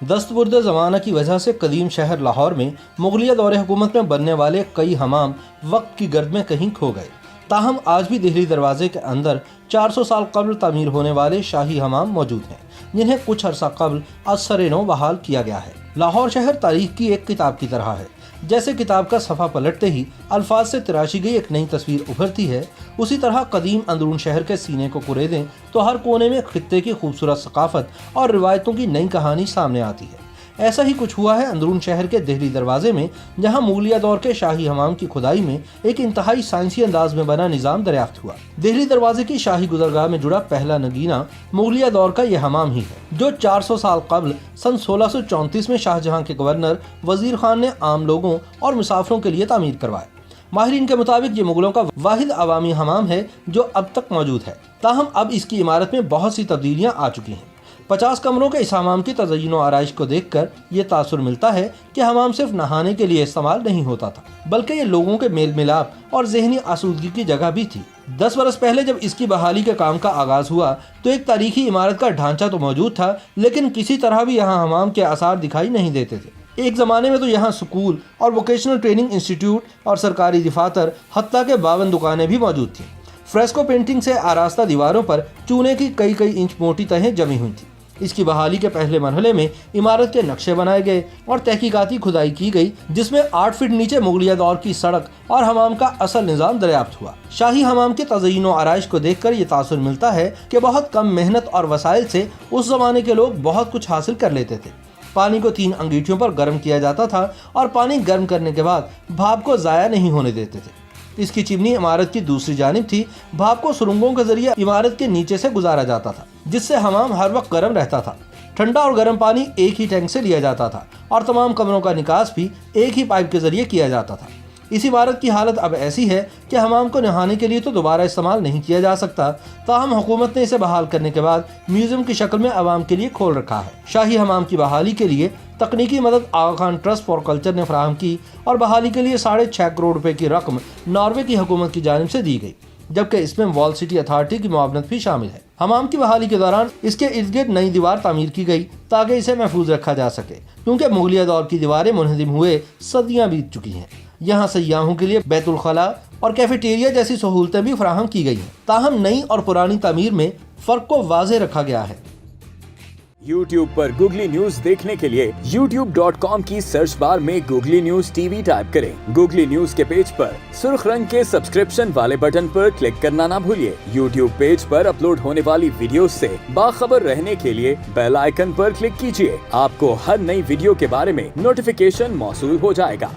दस्तबुर्द ज़माना की वजह से कदीम शहर लाहौर में मुगलिया दौरे हुकूमत में बनने वाले कई हमाम वक्त की गर्द में कहीं खो गए। ताहम आज भी दिल्ली दरवाजे के अंदर 400 साल कबल तामीर होने वाले शाही हमाम मौजूद हैं, जिन्हें कुछ अरसा कबल असर-ए-नौ बहाल किया गया है। लाहौर शहर तारीख की एक किताब की तरह है। जैसे किताब का सफ़ा पलटते ही अल्फाज से तराशी गई एक नई तस्वीर उभरती है, उसी तरह कदीम अंदरून शहर के सीने को कुरेदें तो हर कोने में खित्ते की खूबसूरत सकाफत और रिवायतों की नई कहानी सामने आती है। ऐसा ही कुछ हुआ है अंदरून शहर के दिल्ली दरवाजे में, जहां मुगलिया दौर के शाही हमाम की खुदाई में एक इंतहाई साइंसी अंदाज में बना निज़ाम दरियाफ्त हुआ। दिल्ली दरवाजे की शाही गुजरगाह में जुड़ा पहला नगीना मुगलिया दौर का यह हमाम ही है, जो 400 साल कबल सन 1634 में शाहजहां के गवर्नर वजीर खान ने आम लोगों और मुसाफिरों के लिए तामीर करवाया। माहिरीन के मुताबिक ये मुगलों का वाहिद अवामी हमाम है जो अब तक मौजूद है। ताहम अब इसकी इमारत में बहुत सी तब्दीलियां आ चुकी हैं। 50 कमरों के इस हमाम की तज़य्युन और आराइश को देखकर ये तासुर मिलता है कि हमाम सिर्फ नहाने के लिए इस्तेमाल नहीं होता था, बल्कि ये लोगों के मेल मिलाप और ज़हनी आसूदगी की जगह भी थी। 10 बरस पहले जब इसकी बहाली के काम का आगाज हुआ तो एक तारीखी इमारत का ढांचा तो मौजूद था, लेकिन किसी तरह भी यहाँ हमाम के आसार दिखाई नहीं देते थे। एक ज़माने में तो यहाँ स्कूल और वोकेशनल ट्रेनिंग इंस्टीट्यूट और सरकारी दफातर हत्ता के 52 दुकानें भी मौजूद थीं। फ्रेस्को पेंटिंग से आरास्ता दीवारों पर चूने की कई इंच मोटी तहें जमी हुई थी। इसकी बहाली के पहले मरहले में इमारत के नक्शे बनाए गए और तहकीकाती खुदाई की गई, जिसमें 8 फीट नीचे मुगलिया दौर की सड़क और हमाम का असल निज़ाम दरियाफ्त हुआ। शाही हमाम के तज़य्युन और आराइश को देखकर ये तासुर मिलता है कि बहुत कम मेहनत और वसाइल से उस ज़माने के लोग बहुत कुछ हासिल कर लेते थे। पानी को 3 अंगीठियों पर गर्म किया जाता था और पानी गर्म करने के बाद भाप को ज़ाया नहीं होने देते थे। इसकी चिमनी इमारत की दूसरी जानिब थी। भाप को सुरंगों के जरिए इमारत के नीचे से गुजारा जाता था, जिससे हमाम हर वक्त गर्म रहता था। ठंडा और गर्म पानी एक ही टैंक से लिया जाता था और तमाम कमरों का निकास भी एक ही पाइप के जरिए किया जाता था। इस इमारत की हालत अब ऐसी है कि हमाम को नहाने के लिए तो दोबारा इस्तेमाल नहीं किया जा सकता। ताहम हुकूमत ने इसे बहाल करने के बाद म्यूजियम की शक्ल में आवाम के लिए खोल रखा है। शाही हमाम की बहाली के लिए तकनीकी मदद आगा खान ट्रस्ट फॉर कल्चर ने फराहम की और बहाली के लिए 6.5 करोड़ रुपए की रकम नॉर्वे की हुकूमत की जानिब से दी गई, जबकि इसमें वॉल सिटी अथॉरिटी की मुआवनत भी शामिल है। हमाम की बहाली के दौरान इसके इर्द गिर्द नई दीवार तामीर की गई ताकि इसे महफूज रखा जा सके, क्योंकि मुगलिया दौर की दीवारें मुनहदिम हुए सदियां बीत चुकी हैं। यहाँ सयाहों के लिए बैतुल खला और कैफेटेरिया जैसी सहूलतें भी फराहम की गई हैं। ताहम नई और पुरानी तामीर में फ़र्क को वाज़ेह रखा गया है। YouTube पर गूगली न्यूज देखने के लिए youtube.com की सर्च बार में गूगली न्यूज टीवी टाइप करें। गूगली न्यूज के पेज पर सुर्ख रंग के सब्सक्रिप्शन वाले बटन पर क्लिक करना ना भूलिए। YouTube पेज पर अपलोड होने वाली वीडियोस से बाखबर रहने के लिए बेल आइकन पर क्लिक कीजिए। आपको हर नई वीडियो के बारे में नोटिफिकेशन मौसूल हो जाएगा।